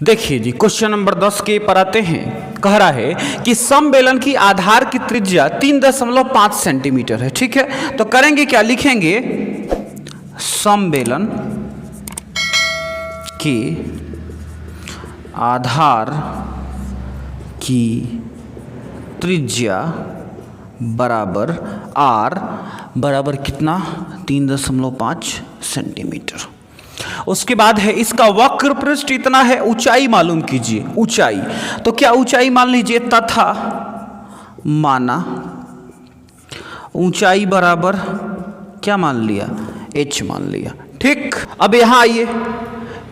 देखिए जी, question number 10 के पर आते हैं। कह रहा है कि समबेलन की आधार की त्रिज्या 3.5 सेंटीमीटर है। ठीक है, तो करेंगे क्या, लिखेंगे समबेलन की आधार की त्रिज्या बराबर आर बराबर कितना, 3.5 सेंटीमीटर। उसके बाद है इसका वक्र पृष्ठ इतना है, ऊंचाई मालूम कीजिए। ऊंचाई तो क्या ऊंचाई मान लीजिए, तथा माना ऊंचाई बराबर क्या मान लिया, h मान लिया। ठीक, अब यहां आइए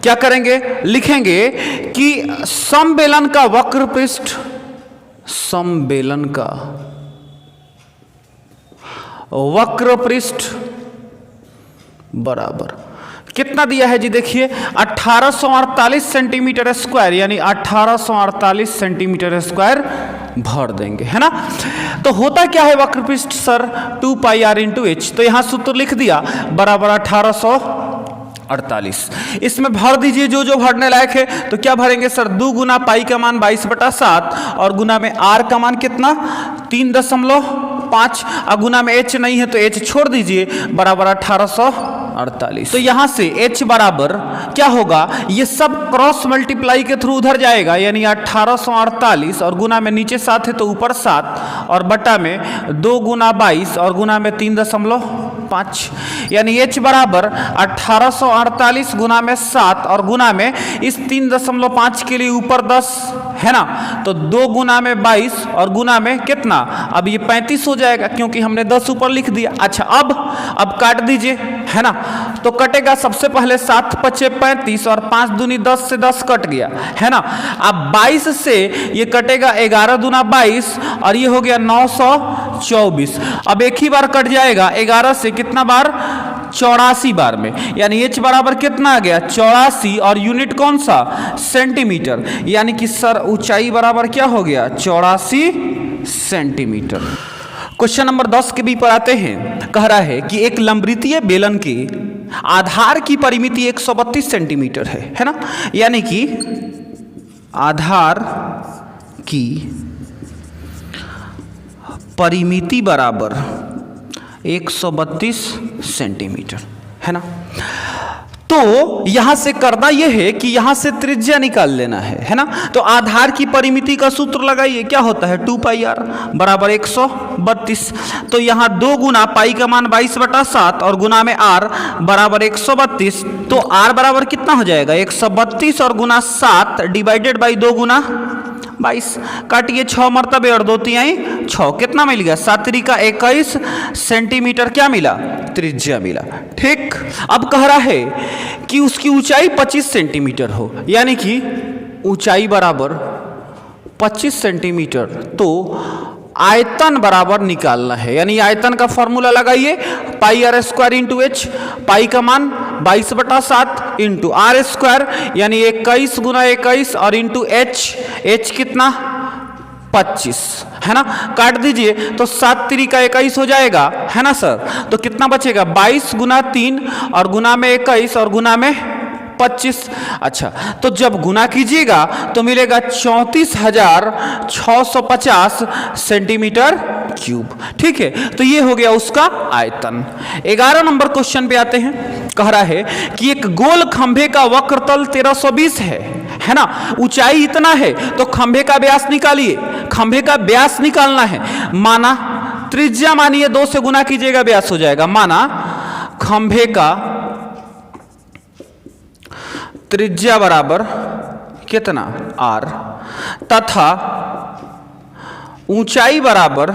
क्या करेंगे, लिखेंगे कि समबेलन का वक्र पृष्ठ, समबेलन का वक्र पृष्ठ बराबर कितना दिया है जी, देखिए 1848 सेंटीमीटर स्क्वायर, यानी 1848 सेंटीमीटर स्क्वायर भर देंगे, है ना। तो होता क्या है वक्र पृष्ठ sir, 2 pi R into H. तो यहां सूत्र लिख दिया बराबर 1848। इसमें भर दीजिए जो जो भरने लायक है। तो क्या भरेंगे सर, 2 गुना पाई का मान 22/7 और गुना में आर का मान कितना 3.5, और गुना में एच नहीं है तो एच छोड़ दीजिए, बराबर 1848। तो यहां से h बराबर क्या होगा, ये सब क्रॉस मल्टीप्लाई के थ्रू उधर जाएगा, यानी 1848 और गुना में नीचे 7 है तो ऊपर 7 और बटा में 2 गुना 22 और गुना में 3.5, यानी h बराबर 1848 गुना में 7 और गुना में इस 3.5 के लिए ऊपर 10 है ना, तो 2 गुना में 22 और गुना में कितना, अब ये 35 हो जाएगा क्योंकि हमने 10 ऊपर लिख दिया। अच्छा, अब काट दीजिए, है ना। तो कटेगा सबसे पहले 7 × 5 = 35 और 5 दूनी 10 से 10 कट गया, है ना। अब 22 से ये कटेगा 11 दूना 22 और ये हो गया 924। अब एक ही बार कट जाएगा 11 से, कितना बार, 84 बार में, यानी h बराबर कितना आ गया 84 और यूनिट कौन सा, सेंटीमीटर, यानी कि सर ऊंचाई बराबर क्या हो गया 84 सेंटीमीटर। क्वेश्चन नंबर 10 के भी पर आते हैं। कह रहा है कि एक लंबवृत्तीय बेलन के आधार की परिमिति 132 सेंटीमीटर है ना, यानी कि आधार की परिमिति बराबर 132 सेंटीमीटर, है ना। तो यहां से करना यह है कि यहां से त्रिज्या निकाल लेना है ना। तो आधार की परिमिति का सूत्र लगाइए, क्या होता है 2 पाई आर बराबर 132। तो यहां 2 गुना पाई का मान 22/7 और गुना में आर बराबर 132। तो आर बराबर कितना हो जाएगा 132 और गुना 7 डिवाइडेड बाई 2 गुना 22, काटिए 6 मरतबे और 2 तिहाई 6, कितना मिल गया 7 × 21 सेंटीमीटर क्या मिला, त्रिज्या मिला। ठीक, अब कह रहा है कि उसकी ऊंचाई 25 सेंटीमीटर हो, यानी कि ऊंचाई बराबर 25 सेंटीमीटर। तो आयतन बराबर निकालना है, यानी आयतन का फॉर्मूला लगाइए, पाई are square into h, pi का मान 22/7 इंटू आर स्क्वायर, यानी 21 गुना 21 और इंटू एच कितना 25, है ना। काट दीजिए तो 7 × 21 हो जाएगा, है ना सर। तो कितना बचेगा 22 गुना 3 और गुना में 21 और गुना में 25। अच्छा, तो जब गुना कीजिएगा तो मिलेगा 34,650 सेंटीमीटर क्यूब। ठीक है, तो ये हो गया उसका आयतन। 11 नंबर क्वेश्चन पे आते हैं। कह रहा है कि एक गोल खंभे का वक्रतल 1320 है ना, ऊंचाई इतना है, तो खंभे का व्यास निकालिए। खंभे का व्यास निकालना है, माना त्रिज्या मानिए 2 से गुना कीजिएगा व्यास हो जाएगा, माना खंभे का त्रिज्या बराबर कितना r, तथा ऊंचाई बराबर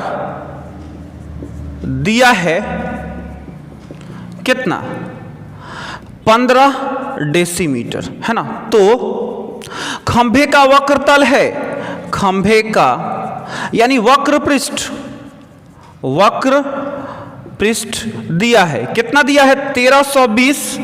दिया है कितना 15 डेसीमीटर, है ना। तो खंभे का वक्रतल है, खंभे का यानी वक्र पृष्ठ दिया है, कितना दिया है 1320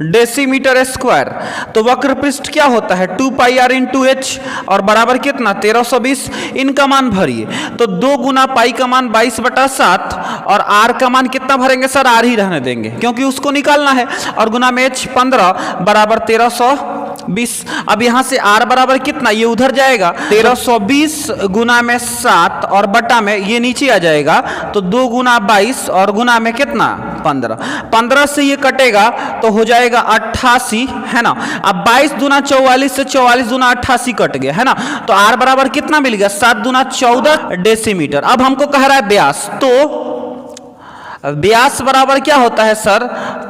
डेसीमीटर स्क्वायर। तो वक्र पृष्ठ क्या होता है 2 पाई आर इंटू एच और बराबर कितना 1320। इनका मान भरिए, तो 2 गुना पाई का मान 22/7 और आर का मान कितना भरेंगे सर, आर ही रहने देंगे क्योंकि उसको निकालना है, और गुना में एच 15 बराबर 1320 20। अब यहाँ से r बराबर कितना, ये उधर जाएगा 1320 गुना में 7 और बटा में ये नीचे आ जाएगा, तो 2 गुना 22 और गुना में कितना 15। 15 से ये कटेगा तो हो जाएगा 88, है ना। अब 22 दूना 44 से 44 दूना 88 कट गया, है ना। तो r बराबर कितना मिल गया, 7 दूना 14 डेसीमीटर। अब हमको कह रहा है व्यास, तो व्यास बराबर क्या होता है सर,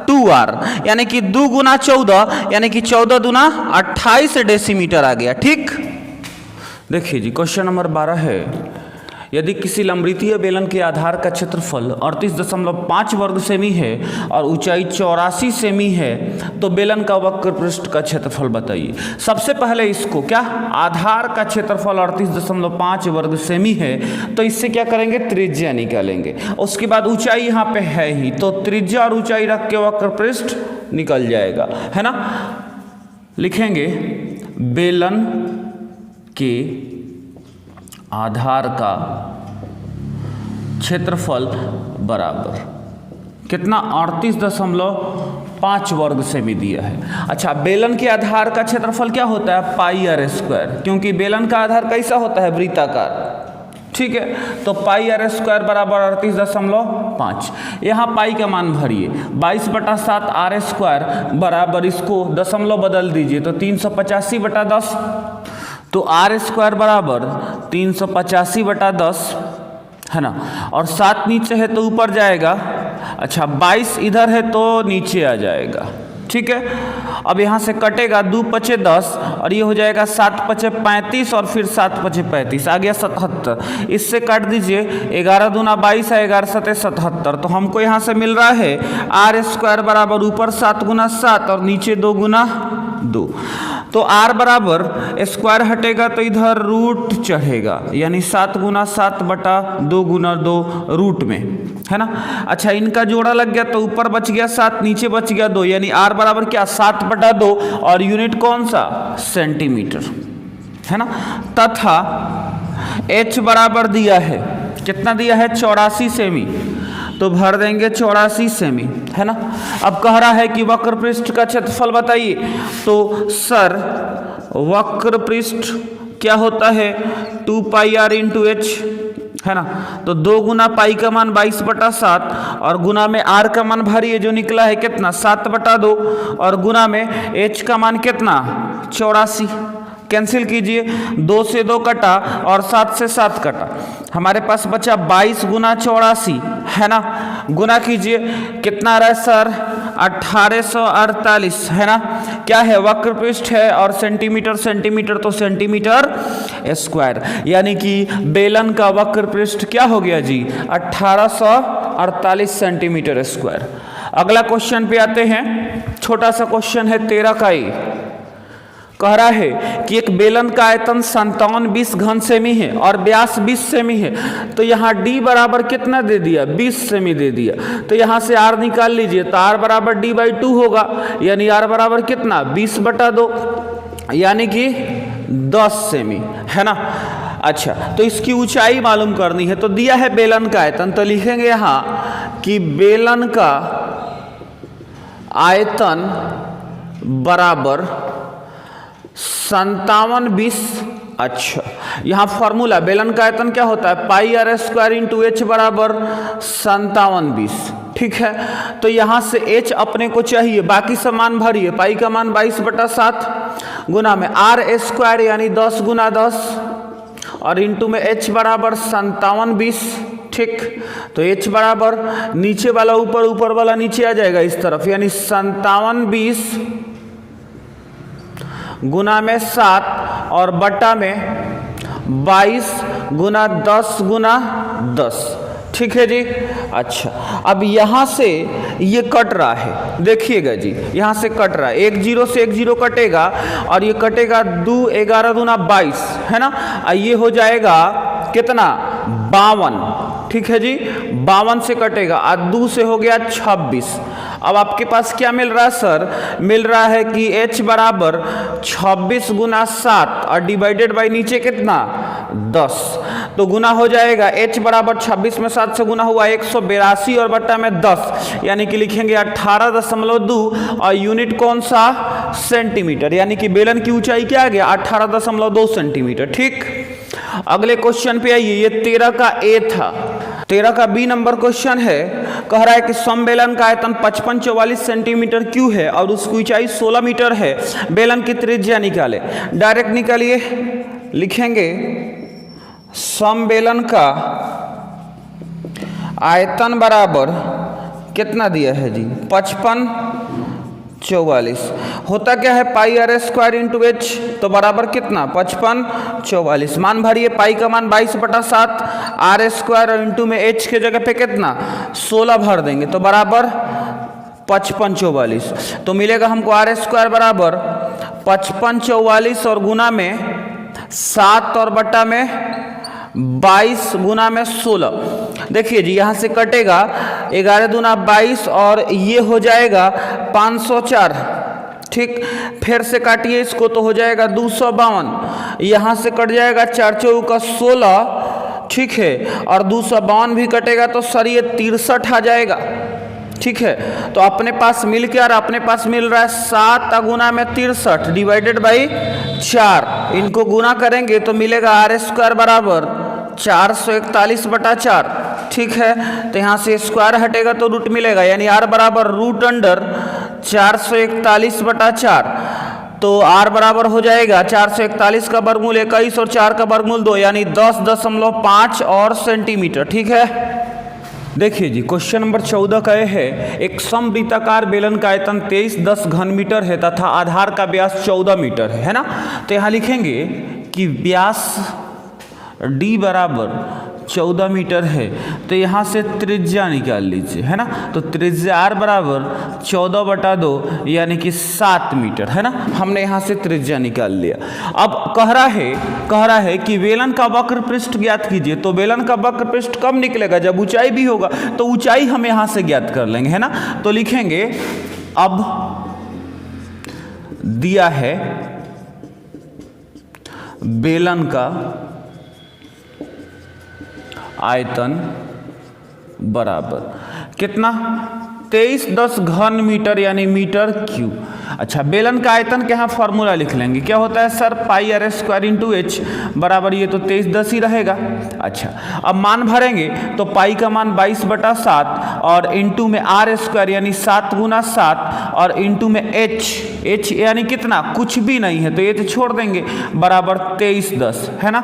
2r, यानी कि 2 गुना 14 यानी कि 14 दूना 28 डेसीमीटर आ गया। ठीक, देखिए जी क्वेश्चन नंबर 12 है, यदि किसी लंबवृत्तीय बेलन के आधार का क्षेत्रफल 38.5 वर्ग सेमी है और ऊंचाई 84 सेमी है तो बेलन का वक्र पृष्ठ का क्षेत्रफल बताइए। सबसे पहले इसको क्या, आधार का क्षेत्रफल 38.5 वर्ग सेमी है तो इससे क्या करेंगे, त्रिज्या निकालेंगे। उसके बाद ऊंचाई यहाँ पे है ही, तो त्रिज्या और ऊंचाई रख के वक्र पृष्ठ निकल जाएगा, है ना। लिखेंगे बेलन के आधार का क्षेत्रफल बराबर कितना, 38.5 वर्ग सेमी दिया है। अच्छा, बेलन के आधार का क्षेत्रफल क्या होता है, पाई r स्क्वायर, क्योंकि बेलन का आधार कैसा होता है, वृत्ताकार। ठीक है, तो पाई r स्क्वायर बराबर 38.5। यहाँ पाई का मान भरिए, 22/7 r स्क्वायर बराबर, इसको दशमलव बदल दीजिए तो 385/10, तो r स्क्वायर बराबर 385/10, है ना। और 7 नीचे है तो ऊपर जाएगा, अच्छा 22 इधर है तो नीचे आ जाएगा। ठीक है, अब यहाँ से कटेगा 2 पचे 10 और ये हो जाएगा 7 पचे 35 और फिर 7 पचे 35 आ गया 77। इससे काट दीजिए, 11 दूना 22 है, 11 सते 77। तो हमको यहाँ से मिल रहा है r स्क्वायर बराबर ऊपर 7 गुना 7 और नीचे 2 गुना 2। तो r बराबर स्क्वायर हटेगा तो इधर रूट चढ़ेगा, यानी 7 गुना 7 बटा 2 गुना 2 रूट में, है ना। अच्छा, इनका जोड़ा लग गया तो ऊपर बच गया 7, नीचे बच गया 2, यानी r बराबर क्या, 7/2 और यूनिट कौन सा, सेंटीमीटर, है ना। तथा h बराबर दिया है, कितना दिया है, 84 सेमी, तो भर देंगे 84 सेमी, है ना। अब कह रहा है कि वक्र पृष्ठ का क्षेत्रफल बताइए, तो सर वक्र पृष्ठ क्या होता है, 2 पाई r इंटू एच, है ना। तो 2 गुना पाई का मान 22/7 और गुना में r का मान भरिए, जो निकला है कितना, 7/2 और गुना में h का मान कितना, 84। कैंसिल कीजिए, 2 से 2 कटा और 7 से 7 कटा, हमारे पास बचा 22 गुना 84, है ना। गुना कीजिए, कितना आ रहा है सर, 1848, है ना। क्या है, वक्र पृष्ठ है और सेंटीमीटर सेंटीमीटर तो सेंटीमीटर स्क्वायर, यानी कि बेलन का वक्र पृष्ठ क्या हो गया जी, 1848 सेंटीमीटर स्क्वायर। अगला क्वेश्चन पे आते हैं, छोटा सा क्वेश्चन है 13 का ही। कह रहा है कि एक बेलन का आयतन 57 घन सेमी है और व्यास 20 सेमी है, तो यहाँ d बराबर कितना दे दिया, 20 सेमी दे दिया। तो यहाँ से r निकाल लीजिए, तो r बराबर d/2 होगा, यानी r बराबर कितना, 20/2, यानी कि 10 सेमी, है ना। अच्छा, तो इसकी ऊंचाई मालूम करनी है, तो दिया है बेलन का आयतन, तो लिखेंगे यहाँ कि बेलन का आयतन बराबर 57 अच्छा, यहाँ फॉर्मूला बेलन का आयतन क्या होता है, पाई r स्क्वायर इंटू एच बराबर 57 ठीक है। तो यहाँ से h अपने को चाहिए, बाकी सब मान भरिए, पाई का मान 22/7 गुना में r स्क्वायर यानी 10 गुना 10 और इंटू में h बराबर 57 ठीक। तो h बराबर नीचे वाला ऊपर, ऊपर वाला नीचे आ जाएगा इस तरफ, यानी 57 गुना में 7 और बटा में 22 गुना 10 गुना 10, ठीक है जी। अच्छा, अब यहाँ से ये कट रहा है, देखिएगा जी, यहाँ से कट रहा है, 1 0 से 1 0 कटेगा और ये कटेगा 2 11 दूना 22, है ना। ये हो जाएगा कितना, 52, ठीक है जी, 52 से कटेगा, 2 से हो गया 26। अब आपके पास क्या मिल रहा है सर, मिल रहा है कि h बराबर 26 गुना 7 और डिवाइडेड बाई नीचे कितना, 10। तो गुना हो जाएगा h बराबर 26 में 7 से गुना हुआ 182 और बट्टा में 10, यानी कि लिखेंगे 18.2 और यूनिट कौन सा, सेंटीमीटर, यानी कि बेलन की ऊंचाई क्या आ गया, 18.2 सेंटीमीटर। ठीक, अगले क्वेश्चन पे आइए। ये 13 का ए था। 13 का बी नंबर क्वेश्चन है। कह रहा है कि समबेलन का आयतन 55-44 सेंटीमीटर क्यों है और उसकी ऊंचाई 16 मीटर है, बेलन की त्रिज्या निकाले। डायरेक्ट निकालिए, लिखेंगे समबेलन का आयतन बराबर कितना दिया है जी, 55-44। होता क्या है, पाई आर स्क्वायर इंटू एच, तो बराबर कितना, 55-44। मान भरिए, पाई का मान 22/7, आर स्क्वायर और इंटू में एच के जगह पे कितना 16 भर देंगे, तो बराबर 55-44। तो मिलेगा हमको आर स्क्वायर बराबर 55-44 और गुना में 7 और बट्टा में 22 गुना में 16। देखिए जी, यहाँ से कटेगा 11 दूना 22 और ये हो जाएगा 504। ठीक, फिर से काटिए इसको तो हो जाएगा 252। यहाँ से कट जाएगा 4 चौका 16। ठीक है, और 252 भी कटेगा तो सर ये 63 आ जाएगा। ठीक है, तो अपने पास मिल के, और अपने पास मिल रहा है 7 गुना में 63 डिवाइडेड बाई 4। इनको गुना करेंगे तो मिलेगा आर स्क्वायर बराबर 441/4। ठीक है, तो यहाँ से स्क्वायर हटेगा तो रूट मिलेगा, यानी आर बराबर रूट अंडर 441/4। तो आर बराबर हो जाएगा 441 का वर्गमूल 21 और 4 का वर्गमूल 2, यानी 10.5 और सेंटीमीटर। ठीक है, देखिए जी, क्वेश्चन नंबर 14 का यह है, एक समवृत्ताकार बेलन का आयतन 2310 घन मीटर है तथा आधार का व्यास 14 मीटर है ना। तो यहाँ लिखेंगे कि व्यास d बराबर 14 मीटर है, तो यहाँ से त्रिज्या निकाल लीजिए, है ना। तो त्रिज्या r बराबर 14/2 यानी कि 7 मीटर, है ना। हमने यहाँ से त्रिज्या निकाल लिया। अब कह रहा है कि बेलन का वक्र पृष्ठ ज्ञात कीजिए। तो बेलन का वक्र पृष्ठ कब निकलेगा, जब ऊंचाई भी होगा। तो ऊंचाई हम यहाँ से ज्ञात कर लेंगे, है ना। तो लिखेंगे, अब दिया है बेलन का आयतन बराबर कितना, 2310 घन मीटर यानी मीटर क्यूब। अच्छा, बेलन का आयतन के यहाँ फॉर्मूला लिख लेंगे। क्या होता है sir, pi are square into H बराबर, ये तो 2310 ही रहेगा। अच्छा, अब मान भरेंगे तो पाई का मान 22/7 और इंटू में आर स्क्वायर यानी 7 गुना 7 और इंटू में एच यानी कितना, कुछ भी नहीं है तो ये तो छोड़ देंगे, बराबर 2310, है ना।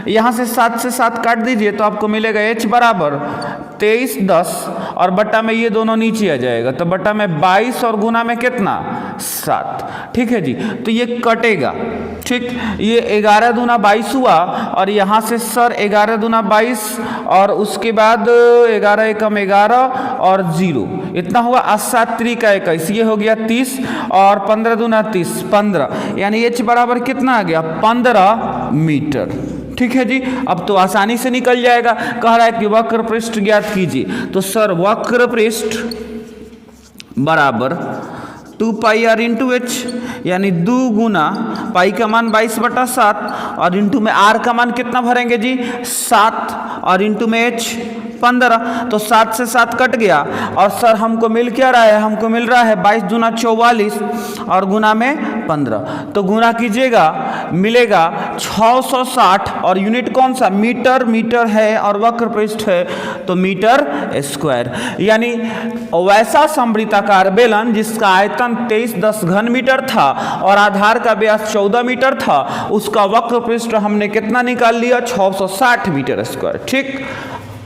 यहाँ से 7 से 7 काट दीजिए तो आपको मिलेगा एच बराबर 2310 और बट्टा में ये दोनों नीचे आ जाएगा, तो बट्टा में 22 और गुना में कितना 7। ठीक है जी, तो ये कटेगा। ठीक, ये 11 दूना 22 हुआ और यहाँ से सर 11 दूना 22 और उसके बाद 11 एकम 11 और 0 इतना हुआ, 7 त्रिका 21, ये हो गया 30 और 15 दूना 30 15, यानी एच बराबर कितना आ गया 15 मीटर। ठीक है जी, अब तो आसानी से निकल जाएगा। कह रहा है कि वक्र पृष्ठ ज्ञात कीजिए। तो सर वक्र पृष्ठ बराबर 2 पाई आर इंटू एच यानी 2 गुना पाई का मान 22/7 और इंटू में आर का मान कितना भरेंगे जी 7 और इंटू में एच 15, तो 7 से 7 कट गया और सर हमको मिल क्या रहा है, हमको मिल रहा है 22 दूना 44 और गुना में 15, तो गुना कीजिएगा मिलेगा 660 और यूनिट कौन सा, मीटर है और वक्र पृष्ठ है तो मीटर स्क्वायर। यानी वैसा समवृत्ताकार बेलन जिसका आयतन 2310 घन मीटर था और आधार का व्यास 14 मीटर था, उसका वक्र पृष्ठ हमने कितना निकाल लिया 660 मीटर स्क्वायर। ठीक,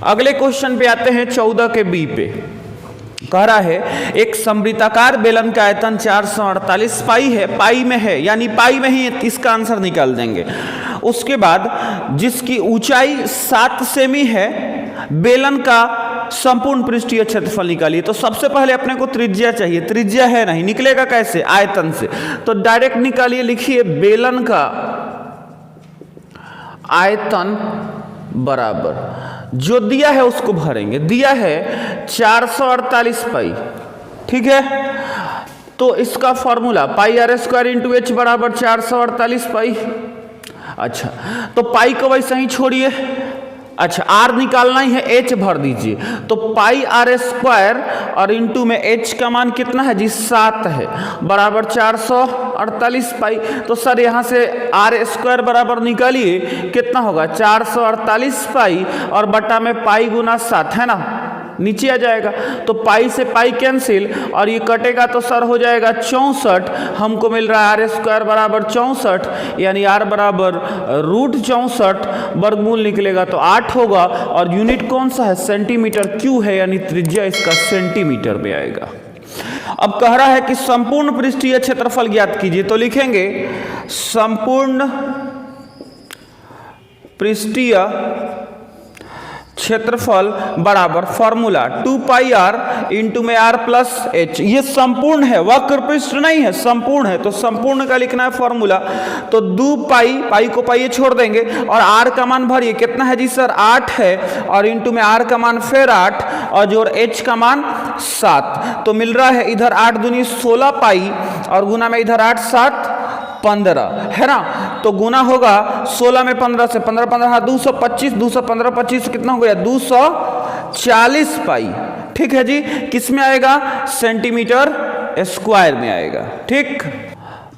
अगले क्वेश्चन पे आते हैं 14 के बी पे। कह रहा है एक समवृत्ताकार बेलन का आयतन 448 पाई है, पाई में है यानी पाई में ही इसका आंसर निकाल देंगे। उसके बाद जिसकी ऊंचाई 7 सेमी है, बेलन का संपूर्ण पृष्ठीय क्षेत्रफल निकालिए। तो सबसे पहले अपने को त्रिज्या चाहिए, त्रिज्या है नहीं, निकलेगा कैसे, आयतन से। तो डायरेक्ट निकालिए, लिखिए बेलन का आयतन बराबर जो दिया है उसको भरेंगे, दिया है 448 पाई। ठीक है, तो इसका formula pi are square into H बराबर 448 पाई। अच्छा, तो पाई को वैसे ही छोड़िए, अच्छा आर निकालना ही है, एच भर दीजिए। तो पाई आर स्क्वायर और इंटू में एच का मान कितना है जी 7 है, बराबर 448 पाई। तो सर यहाँ से आर स्क्वायर बराबर निकालिए कितना होगा 448 पाई और बटा में पाई गुना 7 है ना, नीचे आ जाएगा। तो पाई से पाई कैंसिल और ये कटेगा तो सर हो जाएगा 64। हमको मिल रहा है आर स्क्वायर बराबर 64, यानी आर बराबर √64, वर्गमूल निकलेगा तो 8 होगा। और यूनिट कौन सा है, सेंटीमीटर क्यू है, यानी त्रिज्या इसका सेंटीमीटर में आएगा। अब कह रहा है कि संपूर्ण पृष्ठीय क्षेत्रफल ज्ञात कीजिए, तो लिखेंगे संपूर्ण पृष्ठीय क्षेत्रफल बराबर फॉर्मूला 2 पाई आर इंटू में आर प्लस एच। ये संपूर्ण है, वक्र पृष्ठ नहीं है, संपूर्ण है, तो संपूर्ण का लिखना है फॉर्मूला। तो 2 पाई, पाई को पाई छोड़ देंगे और आर का मान भरिए, कितना है जी सर 8 है, और इंटू में आर का मान फिर 8 और जोड़ एच का मान 7। तो मिल रहा है इधर 8 दूनी 16 पाई और गुना में इधर 8 7 15 है ना। तो गुना होगा 16 में 15 से 15 15 225, 215 25 कितना हो गया 240 पाई। ठीक है जी, किस में आएगा, सेंटीमीटर स्क्वायर में आएगा। ठीक,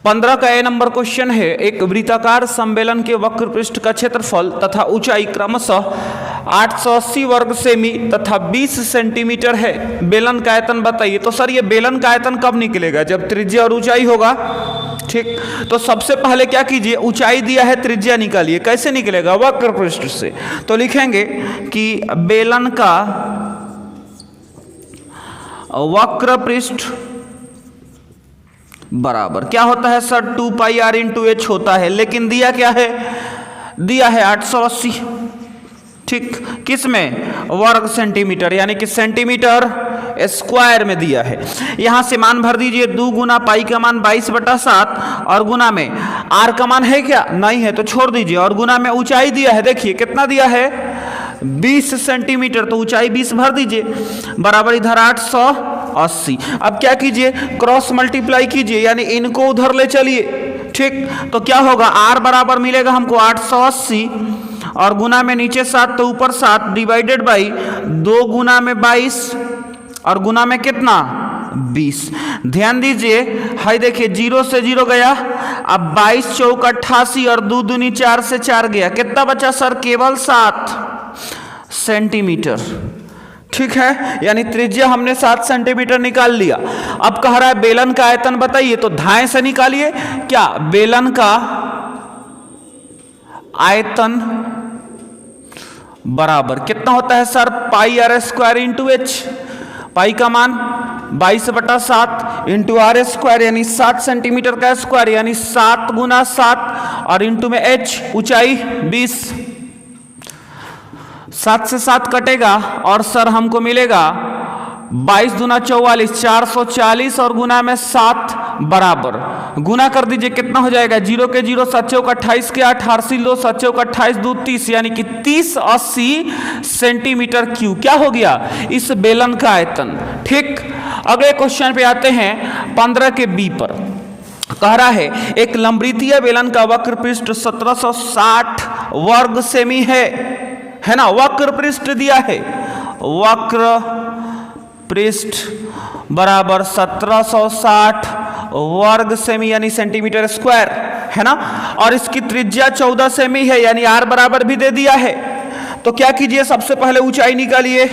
15 का ए नंबर क्वेश्चन है, एक वृत्ताकार सम्मेलन के वक्र पृष्ठ का क्षेत्रफल तथा ऊंचाई क्रमशः 880 वर्ग सेमी तथा 20 सेंटीमीटर है, बेलन का आयतन बताइए। तो सर ये बेलन का आयतन कब निकलेगा, जब त्रिज्या और ऊंचाई होगा। ठीक, तो सबसे पहले क्या कीजिए, ऊंचाई दिया है, त्रिज्या निकालिए। कैसे निकलेगा, वक्र पृष्ठ से। तो लिखेंगे कि बेलन का वक्र पृष्ठ बराबर क्या होता है sir 2 pi R into H होता है, लेकिन दिया क्या है, दिया है 880। ठीक, किस में, वर्ग सेंटीमीटर, यानी कि सेंटीमीटर स्क्वायर में दिया है। यहां से मान भर दीजिए, 2 गुना पाई का मान 22/7 और गुना में आर का मान है क्या, नहीं है, तो छोड़ दीजिए, और गुना में ऊंचाई दिया है, देखिए कितना दिया है 20 सेंटीमीटर, तो ऊंचाई 20 भर दीजिए, बराबर इधर 880। अब क्या कीजिए, क्रॉस मल्टीप्लाई कीजिए, यानी इनको उधर ले चलिए। ठीक, तो क्या होगा, आर बराबर मिलेगा हमको 880 और गुना में नीचे 7 तो ऊपर 7 डिवाइडेड बाई 2 गुना में 22 और गुना में कितना 20। ध्यान दीजिए, हाई देखिए 0 से 0 गया, अब 22 चौक 88 और 2 दूनी 4 से 4 गया, कितना बचा सर, केवल 7 सेंटीमीटर। ठीक है, यानी त्रिज्या हमने 7 सेंटीमीटर निकाल लिया। अब कह रहा है बेलन का आयतन बताइए, तो धाए से निकालिए। क्या, बेलन का आयतन बराबर कितना होता है sir, pi are square into h. Pi का मान 22/7 इंटू आर स्क्वायर, यानी 7 सेंटीमीटर का स्क्वायर, यानी 7 गुना 7 और इंटू में एच, ऊंचाई 20। 7 से 7 कटेगा और सर हमको मिलेगा 22 दूना 44, 440 और गुना में 7 बराबर, गुना कर दीजिए कितना हो जाएगा, 0 के 0 7 चौक 28 के 8 8 2 7 चौक 28 2 30, यानी कि 3080 सेंटीमीटर क्यूब क्या हो गया इस बेलन का आयतन। ठीक, अगले क्वेश्चन पे आते हैं 15 के बी पर। कह रहा है एक लंबवृत्तीय बेलन का वक्र पृष्ठ 1760 वर्ग सेमी है ना, वक्र पृष्ठ दिया है, वक्र पृष्ठ बराबर 1760 वर्ग सेमी यानी सेंटीमीटर स्क्वायर है ना, और इसकी त्रिज्या 14 सेमी है, यानी आर बराबर भी दे दिया है। तो क्या कीजिए, सबसे पहले ऊंचाई निकालिए,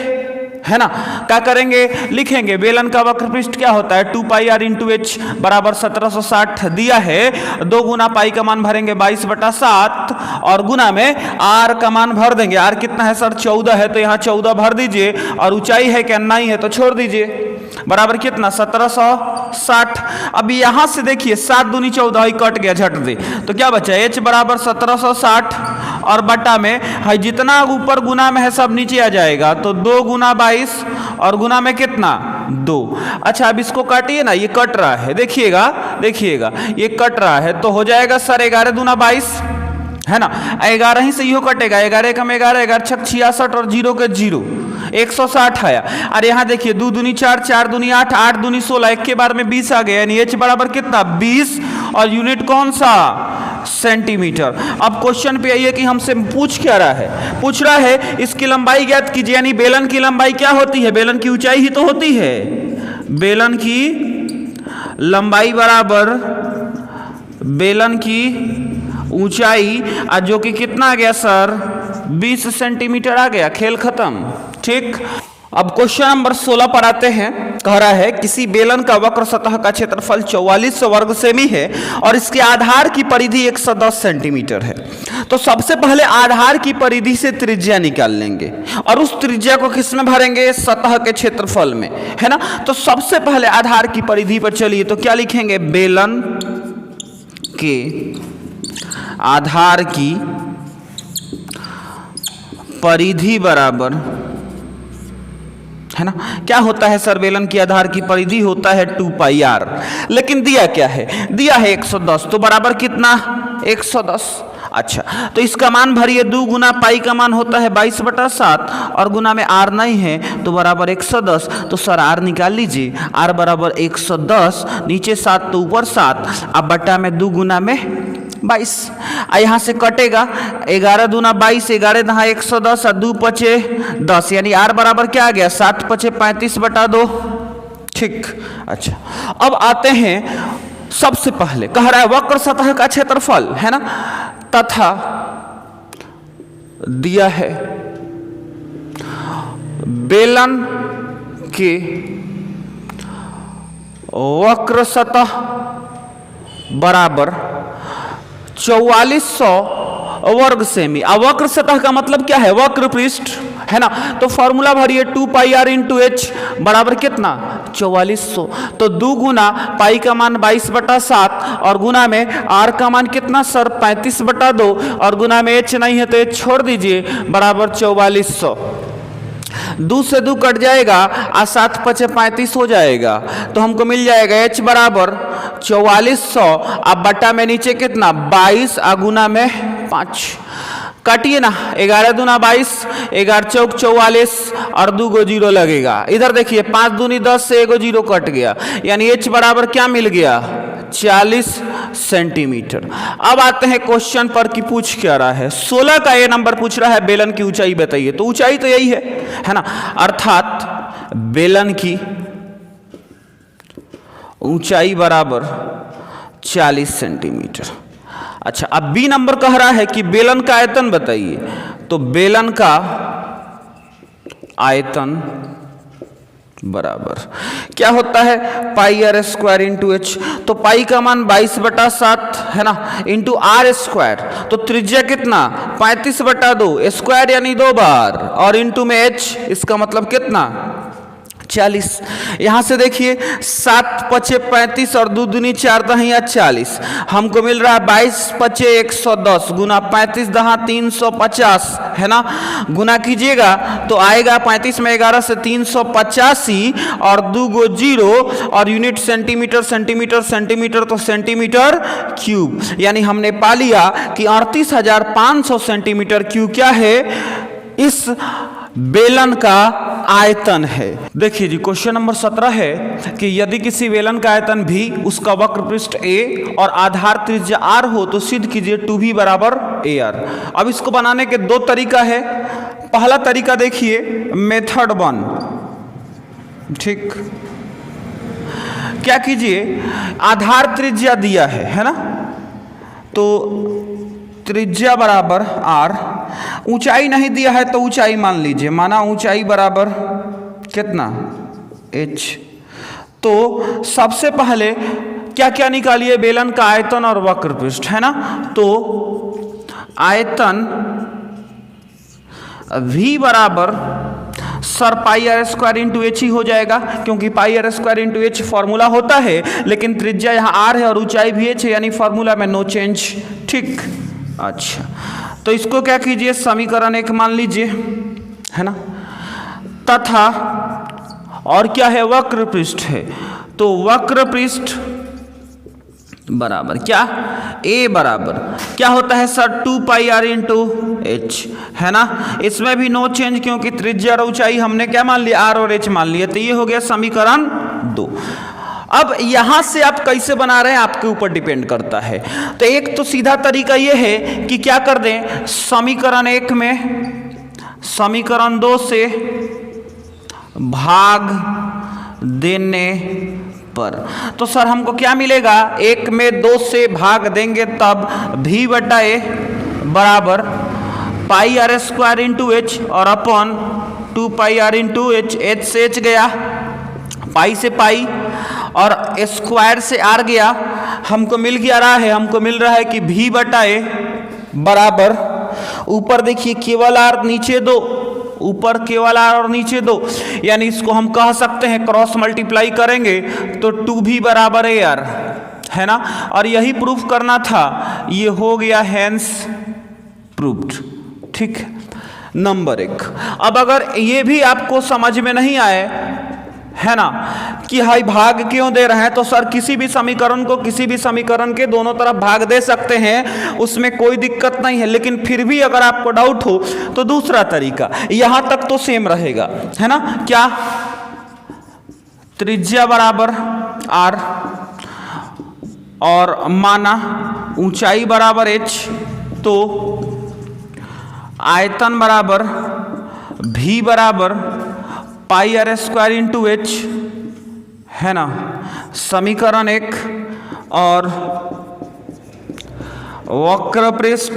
है ना। क्या करेंगे, लिखेंगे बेलन का वक्र पृष्ठ क्या होता है 2 पाई आर इंटू एच बराबर 1760 दिया है, 2 गुना पाई का मान भरेंगे 22/7 और गुना में आर का मान भर देंगे। आर कितना है सर 14 है, तो यहाँ 14 भर दीजिए, और ऊंचाई है क्या नहीं है तो छोड़ दीजिए, बराबर कितना 1760। अब यहाँ से देखिए 7 दूनी 14 कट गया झट दे, तो क्या बचा एच बराबर 1760 और बटा में है जितना ऊपर गुना में है सब नीचे आ जाएगा, तो 2 गुना 22 और गुना में कितना 2। अच्छा अब इसको काटिए ना, ये कट रहा है, देखिएगा देखिएगा ये कट रहा है, तो हो जाएगा सर 11 दूना 22 है ना। 11 ही से इहो कटेगा, 11 कम 11, 11 छक 66 और 0 के 0, 160 आया। और यहाँ देखिए 2 दूनी 4, 4 दूनी 8, 8 दूनी 16, एक के बार में 20 आ गया, यानी h बराबर कितना 20, और यूनिट कौन सा सेंटीमीटर। अब क्वेश्चन पे आइए कि हमसे पूछ क्या रहा है, पूछ रहा है इसकी लंबाई ज्ञात कीजिए, यानी बेलन की लंबाई क्या होती है, बेलन की ऊंचाई ही तो होती है। बेलन की लंबाई बराबर बेलन की ऊंचाई, जो कि कितना आ गया सर 20 सेंटीमीटर आ गया, खेल खत्म। ठीक, अब क्वेश्चन नंबर 16 पर आते हैं। कह रहा है किसी बेलन का वक्र सतह का क्षेत्रफल 4400 वर्ग सेमी है और इसके आधार की परिधि 110 सेंटीमीटर है। तो सबसे पहले आधार की परिधि से त्रिज्या निकाल लेंगे और उस त्रिज्या को किस में भरेंगे, सतह के क्षेत्रफल में, है ना। तो सबसे पहले आधार की परिधि पर चलिए, तो क्या लिखेंगे, बेलन के आधार की परिधि बराबर, है ना, क्या होता है सर, बेलन की आधार की परिधि होता है 2 पाई आर, लेकिन दिया क्या है, दिया है 110, तो बराबर कितना 110। अच्छा, तो इसका मान भरिए, 2 गुना पाई का मान होता है 22/7 और गुना में आर नहीं है तो बराबर 110। तो सर आर निकाल लीजिए, आर बराबर 110, नीचे 7 तो ऊपर 7, अब बटा में 2 गुना में 22, यहाँ से कटेगा 11 दूना 22, 11 दहा 110 और 2 पचे 10, यानी आर बराबर क्या आ गया 7 पचे 35/2। ठीक, अच्छा अब आते हैं, सबसे पहले कह रहा है वक्र सतह का क्षेत्रफल, है ना, तथा दिया है बेलन के वक्र सतह बराबर 4400 वर्ग सेमी। अब वक्र सतह का मतलब क्या है, वक्र पृष्ठ, है ना। तो फॉर्मूला भरिए 2 पाई आर इंटू एच बराबर कितना 4400। तो 2 गुना पाई का मान 22/7 और गुना में आर का मान कितना सर 35/2 और गुना में एच नहीं है तो एच छोड़ दीजिए, बराबर 4400। 2 से 2 कट जाएगा और 7 पचे 35 हो जाएगा, तो हमको मिल जाएगा h बराबर 4400, अब बटा में नीचे कितना 22 और गुना में 5, काटिए ना, 11 दूना 22, 11 चौक 44 और 2 गो 0 लगेगा। इधर देखिए 5 दूनी 10 से 1 0 कट गया, यानी h बराबर क्या मिल गया 40 सेंटीमीटर। अब आते हैं क्वेश्चन पर कि पूछ क्या रहा है। 16 का ये नंबर पूछ रहा है बेलन की ऊंचाई बताइए, तो ऊंचाई तो यही है ना, अर्थात बेलन की ऊंचाई बराबर 40 सेंटीमीटर। अच्छा, अब बी नंबर कह रहा है कि बेलन का आयतन बताइए, तो बेलन का आयतन बराबर क्या होता है पाई आर स्क्वायर इंटू एच। तो पाई का मान 22/7 है ना, इंटू आर स्क्वायर, तो त्रिज्या कितना 35/2, स्क्वायर यानी 2 बार, और इंटू में एच, इसका मतलब कितना 40। यहां से देखिए 7 पचे 35 और 2 दूनी 4 दहिया 40, हमको मिल रहा है 22 पचे 110 गुना 35 दहा 350, है ना। गुना कीजिएगा तो आएगा 35 में 11 से 385 और 2 गो 0 और यूनिट सेंटीमीटर, सेंटीमीटर सेंटीमीटर तो सेंटीमीटर क्यूब, यानी हमने पा लिया कि 38,500 सेंटीमीटर क्यूब क्या है, इस बेलन का आयतन है। देखिए जी, क्वेश्चन नंबर 17 है कि यदि किसी बेलन का आयतन भी, उसका वक्र पृष्ठ a और आधार त्रिज्या r हो तो सिद्ध कीजिए 2b बराबर ar। अब इसको बनाने के 2 तरीका है। पहला तरीका देखिए, मेथड 1, ठीक, क्या कीजिए, आधार त्रिज्या दिया है ना, तो त्रिज्या बराबर r, ऊंचाई नहीं दिया है तो ऊंचाई मान लीजिए, माना ऊंचाई बराबर कितना h। तो सबसे पहले क्या क्या निकालिए, बेलन का आयतन और वक्र पृष्ठ, है ना। तो आयतन v बराबर sir pi are square into h ही हो जाएगा, क्योंकि pi are square into h formula होता है, लेकिन त्रिज्या यहाँ r है और ऊंचाई भी h है, यानी फॉर्मूला में नो चेंज, ठीक। अच्छा, तो इसको क्या कीजिए, समीकरण 1 मान लीजिए, है ना, तथा और क्या है वक्र पृष्ठ है, तो वक्र पृष्ठ बराबर क्या, ए बराबर क्या होता है sir, 2 pi R into H, है ना। इसमें भी नो चेंज क्योंकि त्रिज्या और ऊंचाई हमने क्या मान लिया, आर और एच मान लिया। तो ये हो गया समीकरण 2। अब यहां से आप कैसे बना रहे हैं आपके ऊपर डिपेंड करता है। तो एक तो सीधा तरीका ये है कि क्या कर दें, समीकरण 1 में समीकरण 2 से भाग देने पर, तो सर हमको क्या मिलेगा, 1 में 2 से भाग देंगे तब v बटा ए बराबर pi are square into H और upon 2 pi R into H, H से एच गया, पाई से पाई और स्क्वायर से आर गया, हमको मिल गया रहा है, हमको मिल रहा है कि v बटा ए बराबर, ऊपर देखिए केवल आर नीचे 2, ऊपर केवल आर और नीचे 2, यानी इसको हम कह सकते हैं क्रॉस मल्टीप्लाई करेंगे तो 2v बराबर ए आर, है ना। और यही प्रूफ करना था, ये हो गया हैंस प्रूव्ड, ठीक। नंबर 1। अब अगर ये भी आपको समझ में नहीं आए, है ना, कि हाई भाग क्यों दे रहे हैं, तो सर किसी भी समीकरण को किसी भी समीकरण के दोनों तरफ भाग दे सकते हैं, उसमें कोई दिक्कत नहीं है। लेकिन फिर भी अगर आपको डाउट हो तो दूसरा तरीका, यहां तक तो सेम रहेगा, है ना। क्या, त्रिज्या बराबर आर और माना ऊंचाई बराबर एच, तो आयतन बराबर v बराबर pi are square into H, है ना, समीकरण 1। और वक्र पृष्ठ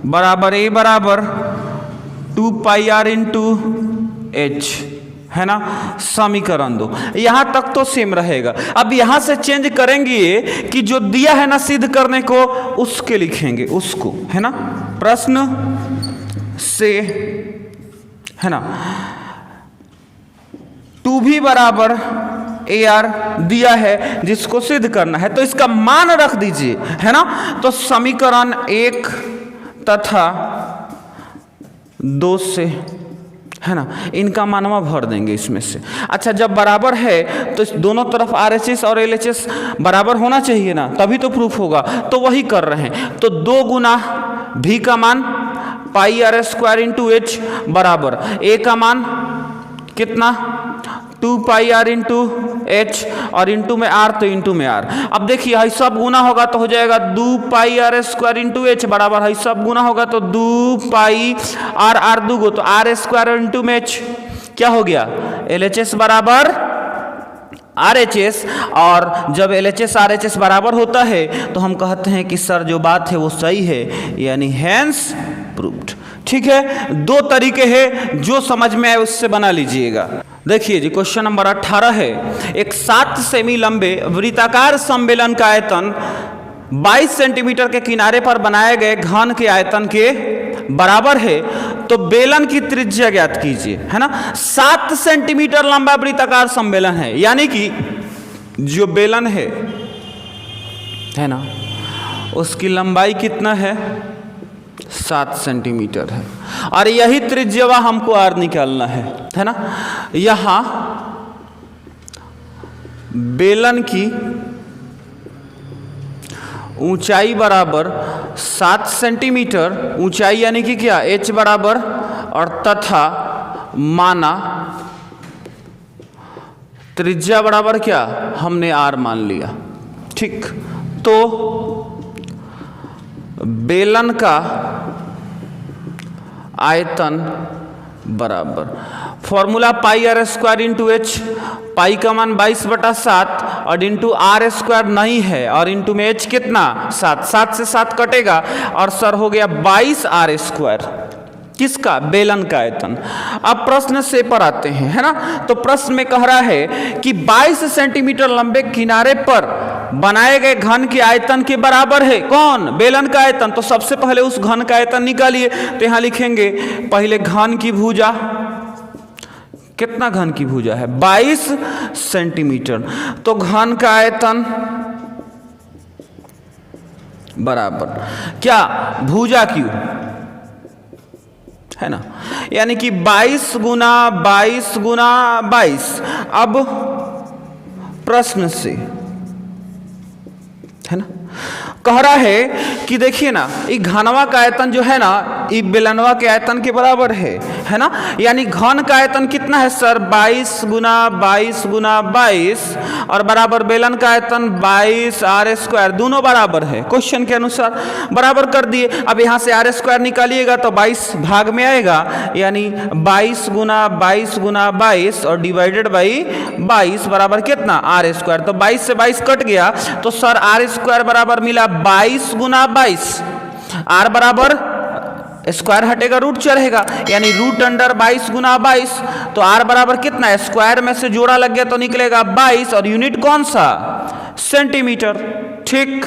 बराबर ए बराबर 2 पाई आर इंटू एच, है ना, समीकरण 2। यहां तक तो सेम रहेगा। अब यहां से चेंज करेंगे कि जो दिया है ना सिद्ध करने को, उसके लिखेंगे उसको, है ना, प्रश्न से, है ना, 2v बराबर ए आर दिया है जिसको सिद्ध करना है, तो इसका मान रख दीजिए, है ना। तो समीकरण 1 तथा 2 से, है ना, इनका मानवा भर देंगे इसमें से। अच्छा, जब बराबर है तो इस दोनों तरफ RHS और LHS बराबर होना चाहिए ना, तभी तो प्रूफ होगा। तो वही कर रहे हैं। तो 2 गुना v का मान पाई आर स्क्वायर इंटू एच बराबर ए का मान कितना, 2 पाई आर इंटू एच और इंटू में आर, तो इंटू में आर। अब देखिए हाई सब गुना होगा तो हो जाएगा 2 pi are square into H बराबर, हाई सब गुना होगा तो 2 पाई आर, आर 2 गो तो आर स्क्वायर इंटू में एच, क्या हो गया, LHS बराबर RHS। और जब LHS RHS बराबर होता है तो हम कहते हैं कि सर जो बात है वो सही है, यानी हैंस प्रूव्ड, ठीक है। 2 तरीके हैं, जो समझ में आए उससे बना लीजिएगा। देखिए जी, क्वेश्चन नंबर 18 है, एक 7 सेमी लंबे वृत्ताकार सम्मेलन का आयतन 22 सेंटीमीटर के किनारे पर बनाए गए घन के आयतन के बराबर है, तो बेलन की त्रिज्या ज्ञात कीजिए, है ना। 7 सेंटीमीटर लंबा वृत्ताकार सम्मेलन है, यानी कि जो बेलन है ना, उसकी लंबाई कितना है, 7 सेंटीमीटर है। और यही त्रिज्या हमको आर निकालना है ना। यहां बेलन की ऊंचाई बराबर 7 सेंटीमीटर, ऊंचाई यानी कि क्या, h बराबर, और तथा माना त्रिज्या बराबर क्या, हमने r मान लिया, ठीक। तो बेलन का आयतन बराबर, formula pi are square into h, pi का मान 22/7 और इंटू आर स्क्वायर नहीं है, और इंटू में एच कितना, 7, 7 से 7 कटेगा और सर हो गया 22 आर स्क्वायर, किसका, बेलन का आयतन। अब प्रश्न से पर आते हैं, है ना। तो प्रश्न में कह रहा है कि 22 सेंटीमीटर लंबे किनारे पर बनाए गए घन के आयतन के बराबर है कौन, बेलन का आयतन। तो सबसे पहले उस घन का आयतन निकालिए। तो यहां लिखेंगे पहले घन की भुजा, कितना घन की भुजा है, 22 सेंटीमीटर, तो घन का आयतन बराबर क्या, भुजा क्यू, है ना, यानी कि 22 गुना 22 गुना 22। अब प्रश्न से है ना। कह रहा है कि देखिए ना, ये घनवा का आयतन जो है ना, ये बेलनवा के आयतन के बराबर है ना। यानी घन का आयतन कितना है सर, 22 गुना 22 गुना 22 और बराबर बेलन का आयतन 22 आर स्क्वायर, दोनों बराबर है क्वेश्चन के अनुसार, बराबर कर दिए। अब यहाँ से आर स्क्वायर निकालिएगा तो 22 भाग में आएगा, यानी 22 गुना 22 गुना 22 और डिवाइडेड बाई 22 बराबर कितना, आर स्क्वायर। तो 22 से 22 कट गया तो सर आर स्क्वायर बराबर मिला 22 गुना 22, आर बराबर स्क्वायर हटेगा रूट चढ़ेगा, यानी रूट अंडर 22 गुना 22। तो आर बराबर कितना है, स्क्वायर में से जोड़ा लग गया तो निकलेगा 22 और यूनिट कौन सा, सेंटीमीटर। ठीक।